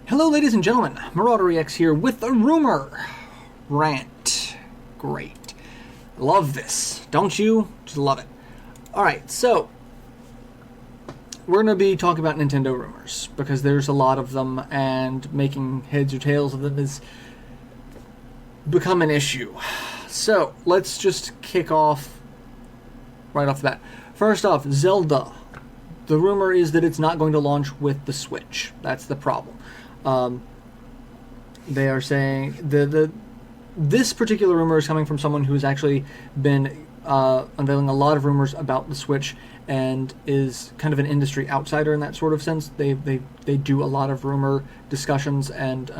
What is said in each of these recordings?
Hello, ladies and gentlemen. MarauderEX here with a rumor rant. Great. Love this. Don't you? Just love it. Alright, so we're going to be talking about Nintendo rumors because there's a lot of them, and making heads or tails of them has become an issue. So let's just kick off right off the bat. First off, Zelda. The rumor is that it's not going to launch with the Switch. That's the problem. They are saying this particular rumor is coming from someone who's actually been unveiling a lot of rumors about the Switch and is kind of an industry outsider in that sort of sense. They do a lot of rumor discussions and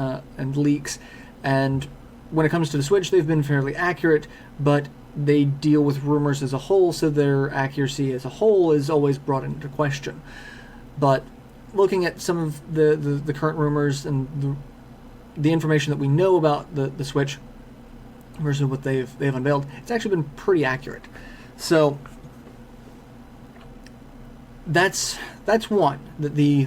leaks, and when it comes to the Switch, they've been fairly accurate, but they deal with rumors as a whole, so their accuracy as a whole is always brought into question. But looking at some of the current rumors and the information that we know about the Switch versus what they've unveiled, it's actually been pretty accurate. So that's one, that the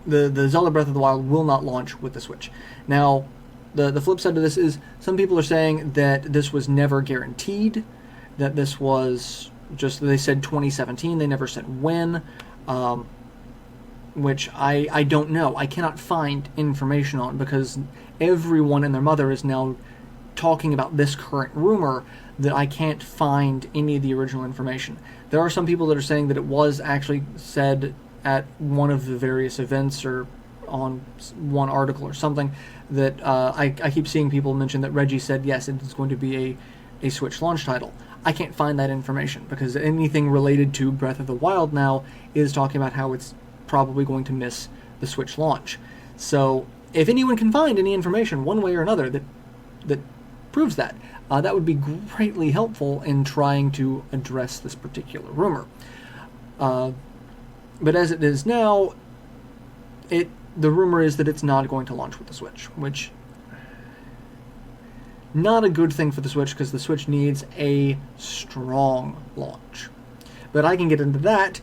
Zelda Breath of the Wild will not launch with the Switch. Now, the flip side of this is some people are saying that this was never guaranteed, that this was just, they said 2017, they never said when. Which I don't know. I cannot find information on, because everyone and their mother is now talking about this current rumor that I can't find any of the original information. There are some people that are saying that it was actually said at one of the various events or on one article or something, that I keep seeing people mention that Reggie said yes, it's going to be a Switch launch title. I can't find that information, because anything related to Breath of the Wild now is talking about how it's probably going to miss the Switch launch. So if anyone can find any information one way or another that proves that, that would be greatly helpful in trying to address this particular rumor. But as it is now, the rumor is that it's not going to launch with the Switch, which not a good thing for the Switch, because the Switch needs a strong launch. But I can get into that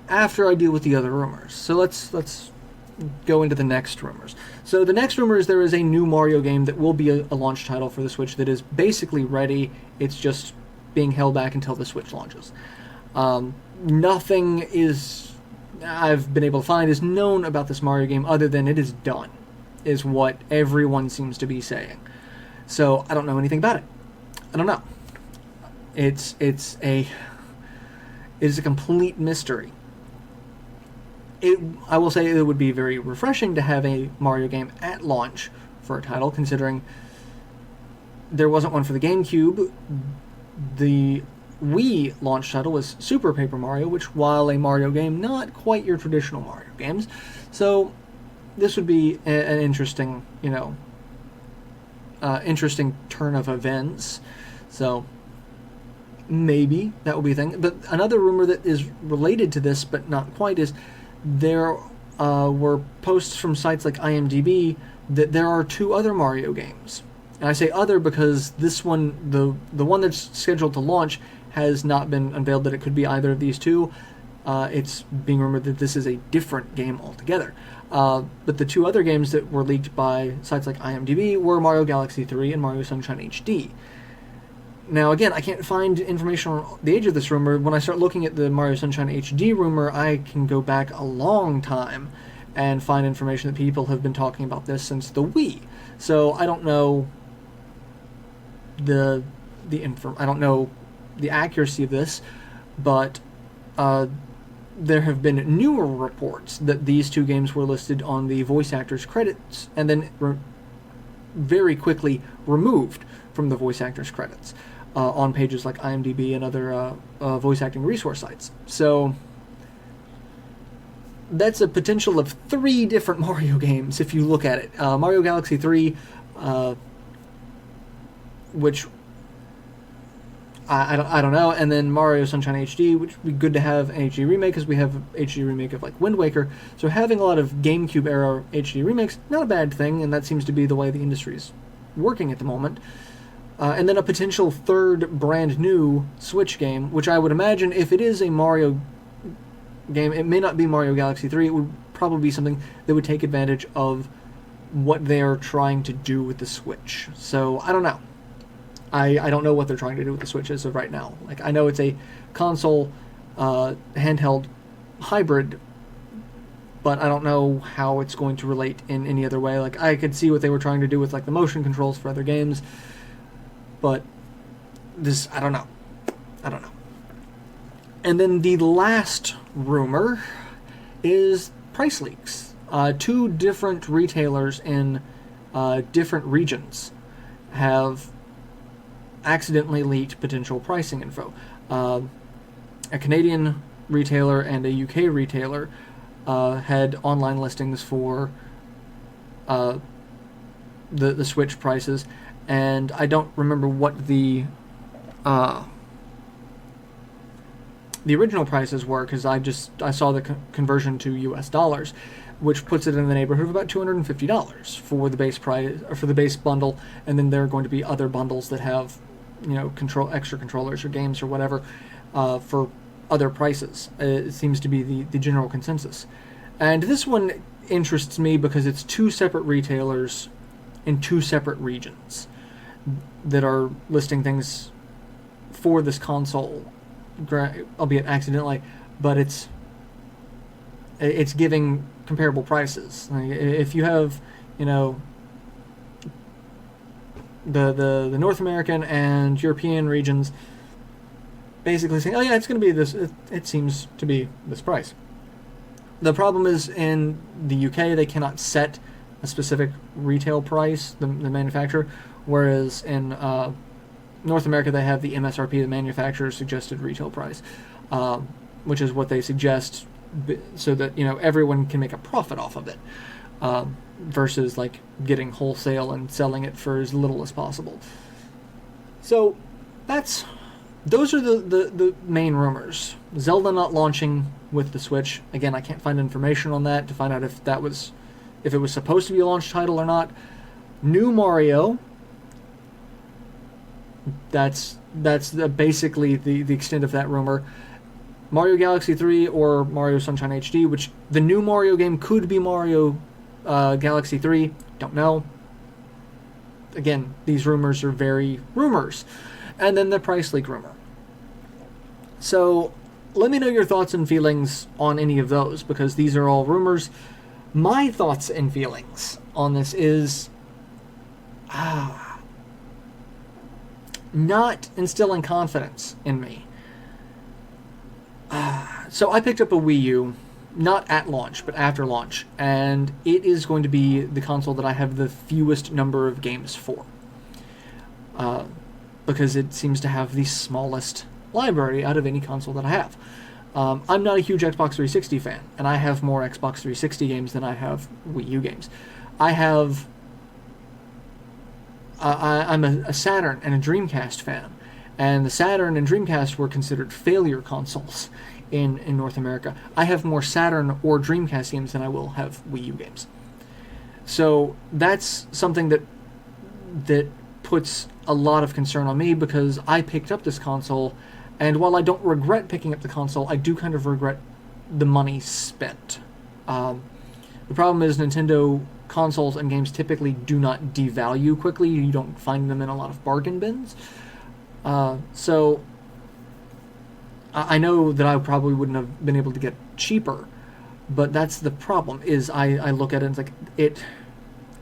after I deal with the other rumors. So let's go into the next rumors. So the next rumor is there is a new Mario game that will be a launch title for the Switch that is basically ready. It's just being held back until the Switch launches. Nothing I've been able to find is known about this Mario game other than it is done, is what everyone seems to be saying. So I don't know anything about it. I don't know. It's a complete mystery. I will say it would be very refreshing to have a Mario game at launch for a title, considering there wasn't one for the GameCube. The Wii launch title was Super Paper Mario, which, while a Mario game, not quite your traditional Mario games. So this would be an interesting, interesting turn of events. So maybe that will be a thing. But another rumor that is related to this, but not quite, is there were posts from sites like IMDb that there are 2 other Mario games. And I say other because this one, the one that's scheduled to launch, has not been unveiled that it could be either of these 2. It's being rumored that this is a different game altogether. But the 2 other games that were leaked by sites like IMDb were Mario Galaxy 3 and Mario Sunshine HD. Now, again, I can't find information on the age of this rumor. When I start looking at the Mario Sunshine HD rumor, I can go back a long time and find information that people have been talking about this since the Wii. So I don't know I don't know the accuracy of this, but there have been newer reports that these 2 games were listed on the voice actors' credits and then very quickly removed from the voice actors' credits on pages like IMDb and other voice acting resource sites. So that's a potential of 3 different Mario games if you look at it. Mario Galaxy 3, which I don't know, and then Mario Sunshine HD, which would be good to have an HD remake, because we have an HD remake of like Wind Waker. So having a lot of GameCube era HD remakes, not a bad thing, and that seems to be the way the industry is working at the moment. And then a potential third brand new Switch game, which I would imagine if it is a Mario game, it may not be Mario Galaxy 3, it would probably be something that would take advantage of what they're trying to do with the Switch. So, I don't know. I don't know what they're trying to do with the Switch as of right now. Like, I know it's a console handheld hybrid, but I don't know how it's going to relate in any other way. Like, I could see what they were trying to do with, like, the motion controls for other games, but this, I don't know. And then the last rumor is price leaks. Two different retailers in different regions have accidentally leaked potential pricing info. A Canadian retailer and a UK retailer had online listings for the Switch prices, and I don't remember what the original prices were, because I saw the conversion to US dollars, which puts it in the neighborhood of about $250 for the base price, or for the base bundle, and then there are going to be other bundles that have, extra controllers or games or whatever for other prices. It seems to be the general consensus. And this one interests me because it's two separate retailers in two separate regions that are listing things for this console, albeit accidentally, but it's giving comparable prices. Like, if you have, the North American and European regions basically saying, oh yeah, it's going to be this, it seems to be this price. The problem is in the UK, they cannot set a specific retail price, the manufacturer, whereas in North America, they have the MSRP, the manufacturer's suggested retail price, which is what they suggest so that, everyone can make a profit off of it, versus, like, getting wholesale and selling it for as little as possible. So, those are the main rumors. Zelda not launching with the Switch. Again, I can't find information on that to find out if it was supposed to be a launch title or not. New Mario. That's basically the extent of that rumor. Mario Galaxy 3 or Mario Sunshine HD, which the new Mario game could be Mario Galaxy 3. Don't know. Again, these rumors are very rumors. And then the price leak rumor. So, let me know your thoughts and feelings on any of those, because these are all rumors. My thoughts and feelings on this is not instilling confidence in me. So I picked up a Wii U, not at launch, but after launch, and it is going to be the console that I have the fewest number of games for. Because it seems to have the smallest library out of any console that I have. I'm not a huge Xbox 360 fan, and I have more Xbox 360 games than I have Wii U games. I'm a Saturn and a Dreamcast fan, and the Saturn and Dreamcast were considered failure consoles in North America. I have more Saturn or Dreamcast games than I will have Wii U games. So that's something that puts a lot of concern on me, because I picked up this console, and while I don't regret picking up the console, I do kind of regret the money spent. The problem is Nintendo consoles and games typically do not devalue quickly. You don't find them in a lot of bargain bins. So I know that I probably wouldn't have been able to get cheaper, but that's the problem, is I look at it and it's like,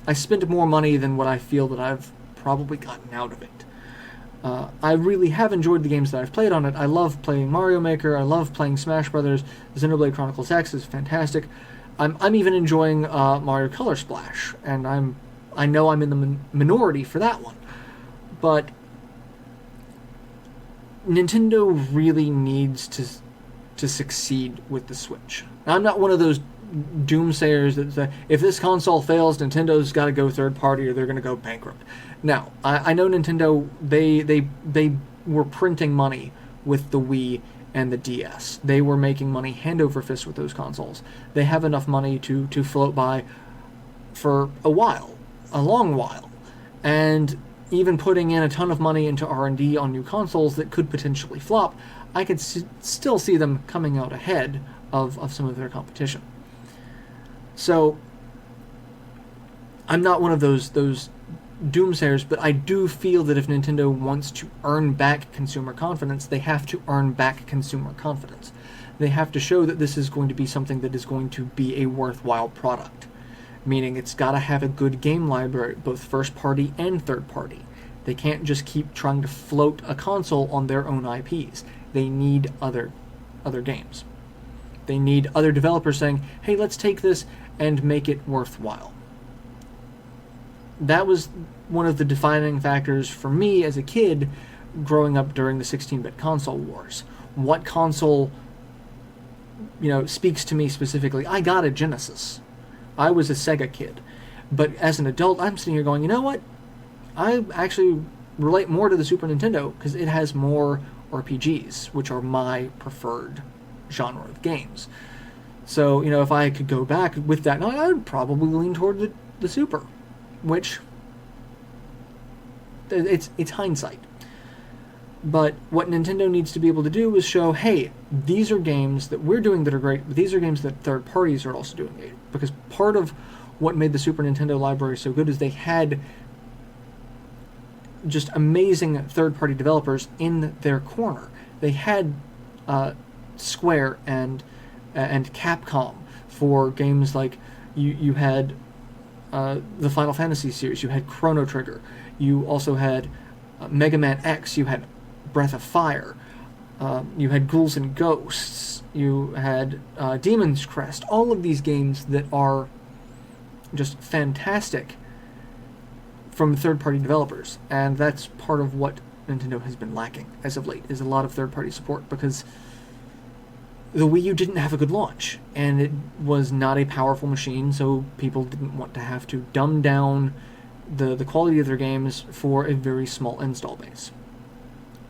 I spent more money than what I feel that I've probably gotten out of it. I really have enjoyed the games that I've played on it. I love playing Mario Maker. I love playing Smash Brothers. Xenoblade Chronicles X is fantastic. I'm even enjoying Mario Color Splash, and I know I'm in the minority for that one. But Nintendo really needs to succeed with the Switch. I'm not one of those doomsayers that say, if this console fails, Nintendo's got to go third party or they're going to go bankrupt. Now, I know Nintendo, they were printing money with the Wii and the DS. They were making money hand over fist with those consoles. They have enough money to float by for a while, a long while. And even putting in a ton of money into R&D on new consoles that could potentially flop, I could still see them coming out ahead of some of their competition. So I'm not one of those doomsayers, but I do feel that if Nintendo wants to earn back consumer confidence, they have to earn back consumer confidence. They have to show that this is going to be something that is going to be a worthwhile product. Meaning it's got to have a good game library, both first party and third party. They can't just keep trying to float a console on their own IPs. They need other games. They need other developers saying, hey, let's take this and make it worthwhile. That was one of the defining factors for me as a kid growing up during the 16-bit console wars. What console, speaks to me specifically? I got a Genesis. I was a Sega kid. But as an adult, I'm sitting here going, you know what? I actually relate more to the Super Nintendo because it has more RPGs, which are my preferred genre of games. So, if I could go back with that, I would probably lean toward the Super, which it's hindsight. But what Nintendo needs to be able to do is show, hey, these are games that we're doing that are great, but these are games that third parties are also doing great. Because part of what made the Super Nintendo library so good is they had just amazing third-party developers in their corner. They had Square and Capcom for games like you had the Final Fantasy series, you had Chrono Trigger, you also had Mega Man X, you had Breath of Fire, you had Ghouls and Ghosts, you had Demon's Crest, all of these games that are just fantastic from third-party developers, and that's part of what Nintendo has been lacking as of late, is a lot of third-party support, because the Wii U didn't have a good launch, and it was not a powerful machine, so people didn't want to have to dumb down the quality of their games for a very small install base.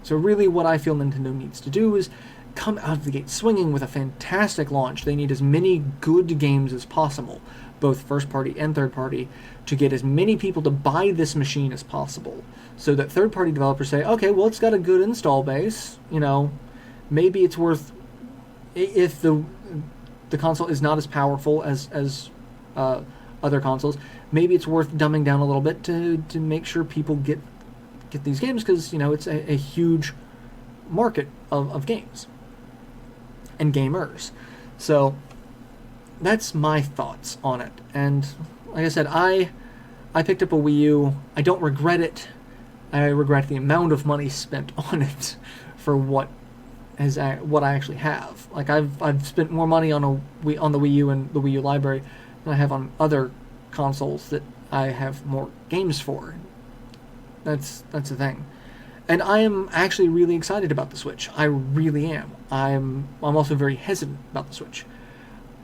So really what I feel Nintendo needs to do is come out of the gate swinging with a fantastic launch. They need as many good games as possible, both first-party and third-party, to get as many people to buy this machine as possible, so that third-party developers say, okay, well, it's got a good install base, maybe it's worth, if the console is not as powerful as other consoles, maybe it's worth dumbing down a little bit to make sure people get these games, because it's a huge market of games and gamers. So that's my thoughts on it. And like I said, I picked up a Wii U. I don't regret it. I regret the amount of money spent on it for what I actually have. Like I've spent more money on the Wii U and the Wii U library than I have on other consoles that I have more games for. That's the thing. And I am actually really excited about the Switch. I really am. I'm also very hesitant about the Switch.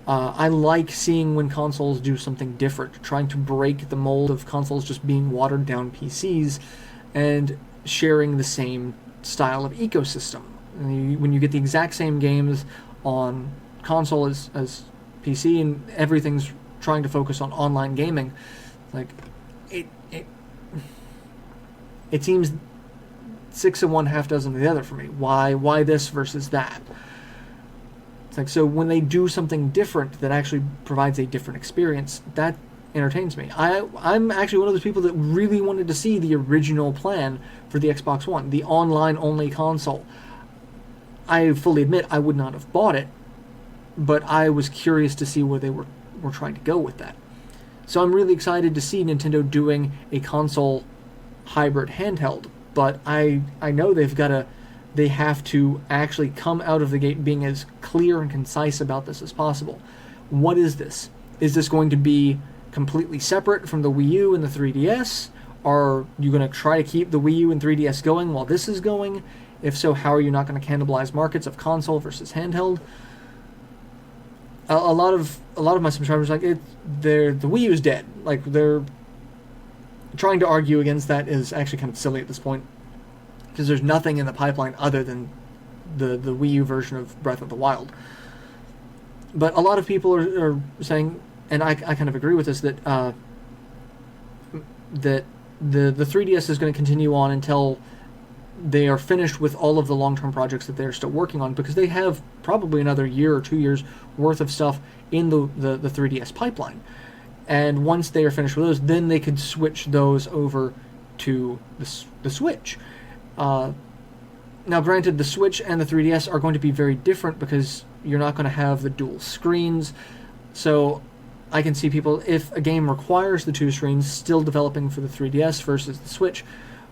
I like seeing when consoles do something different, trying to break the mold of consoles just being watered-down PCs and sharing the same style of ecosystem. When you get the exact same games on console as PC, and everything's trying to focus on online gaming, like it seems 6 of one, half dozen of the other for me. Why this versus that? It's like, so when they do something different that actually provides a different experience, that entertains me. I'm actually one of those people that really wanted to see the original plan for the Xbox One, the online-only console. I fully admit I would not have bought it, but I was curious to see where they were trying to go with that. So I'm really excited to see Nintendo doing a console hybrid handheld, but I know they have to actually come out of the gate being as clear and concise about this as possible. What is this? Is this going to be completely separate from the Wii U and the 3DS? Are you going to try to keep the Wii U and 3DS going while this is going? If so, how are you not going to cannibalize markets of console versus handheld? A lot of my subscribers are like, the Wii U is dead. Like, they're trying to argue against that is actually kind of silly at this point, because there's nothing in the pipeline other than the Wii U version of Breath of the Wild. But a lot of people are saying, and I kind of agree with this, that the 3DS is going to continue on until they are finished with all of the long-term projects that they're still working on, because they have probably another year or 2 years worth of stuff in the 3DS pipeline. And once they are finished with those, then they could switch those over to the Switch. Now, granted, the Switch and the 3DS are going to be very different because you're not going to have the dual screens. So I can see people, if a game requires the two screens, still developing for the 3DS versus the Switch.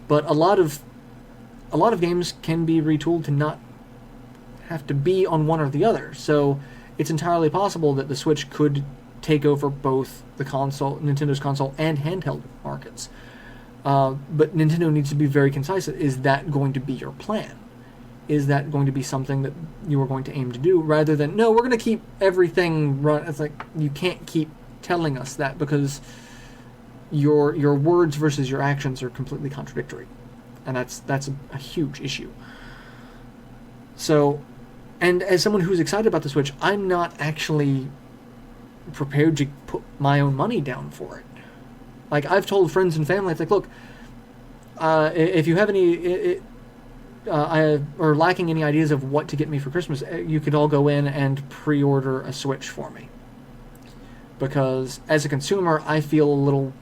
But a lot of games can be retooled to not have to be on one or the other. So it's entirely possible that the Switch could take over both the console, Nintendo's console, and handheld markets. But Nintendo needs to be very concise. Is that going to be your plan? Is that going to be something that you are going to aim to do, rather than, no, we're going to keep everything run? It's like, you can't keep telling us that, because your words versus your actions are completely contradictory. And that's a huge issue. So, and as someone who's excited about the Switch, I'm not actually prepared to put my own money down for it. Like, I've told friends and family, it's like, look, if you have any, or lacking any ideas of what to get me for Christmas, you could all go in and pre-order a Switch for me. Because as a consumer, I feel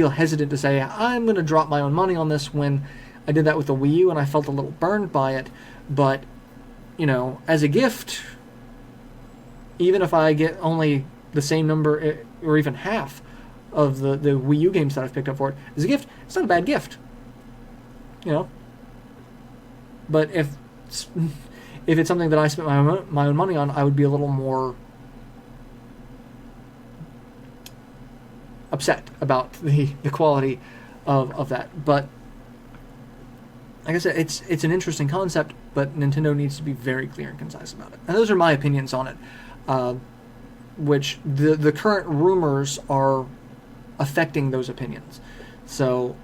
hesitant to say, I'm going to drop my own money on this, when I did that with the Wii U and I felt a little burned by it. But, you know, as a gift, even if I get only the same number or even half of the Wii U games that I've picked up for it, as a gift, it's not a bad gift. You know? But if it's something that I spent my own money on, I would be a little more upset about the quality of that. But like I said, it's an interesting concept, but Nintendo needs to be very clear and concise about it. And those are my opinions on it, which the current rumors are affecting those opinions. So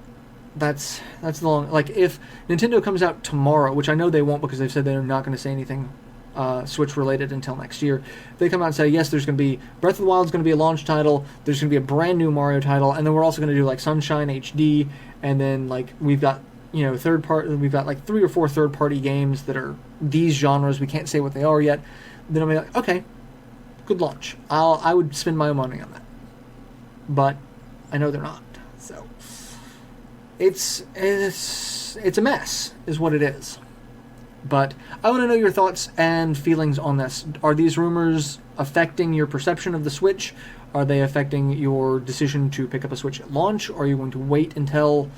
that's the long, like, if Nintendo comes out tomorrow, which I know they won't, because they've said they're not going to say anything Switch related until next year. They come out and say, yes, there's going to be Breath of the Wild is going to be a launch title, there's going to be a brand new Mario title, and then we're also going to do like Sunshine HD, and then like we've got, you know, we've got like 3 or 4 third-party games that are these genres. We can't say what they are yet. Then I'll be like, okay, good launch. I would spend my own money on that. But I know they're not. So it's a mess, is what it is. But I want to know your thoughts and feelings on this. Are these rumors affecting your perception of the Switch? Are they affecting your decision to pick up a Switch at launch? Are you going to wait until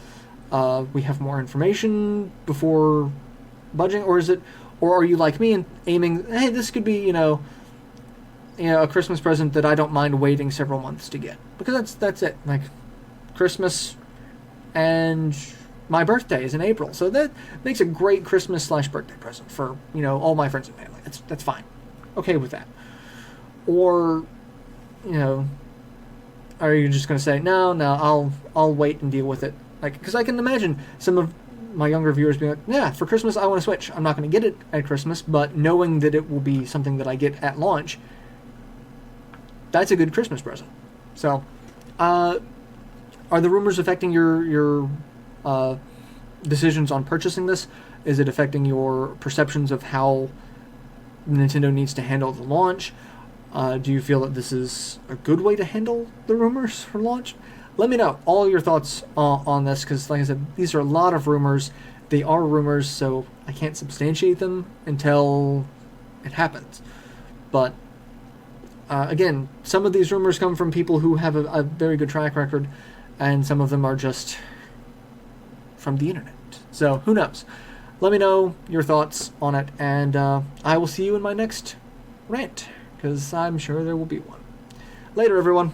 we have more information before budging? Or are you like me and aiming, hey, this could be, you know, a Christmas present that I don't mind waiting several months to get? Because that's it. Like, Christmas and my birthday is in April, so that makes a great Christmas/birthday present for, you know, all my friends and family. That's fine. Okay with that. Or, you know, are you just going to say, no, I'll wait and deal with it? Like, because I can imagine some of my younger viewers being like, yeah, for Christmas I want a Switch. I'm not going to get it at Christmas, but knowing that it will be something that I get at launch, that's a good Christmas present. So, are the rumors affecting your decisions on purchasing this? Is it affecting your perceptions of how Nintendo needs to handle the launch? Do you feel that this is a good way to handle the rumors for launch? Let me know all your thoughts on this, because like I said, these are a lot of rumors. They are rumors, so I can't substantiate them until it happens. But again, some of these rumors come from people who have a very good track record, and some of them are just from the internet. So who knows? Let me know your thoughts on it, and I will see you in my next rant, because I'm sure there will be one. Later, everyone.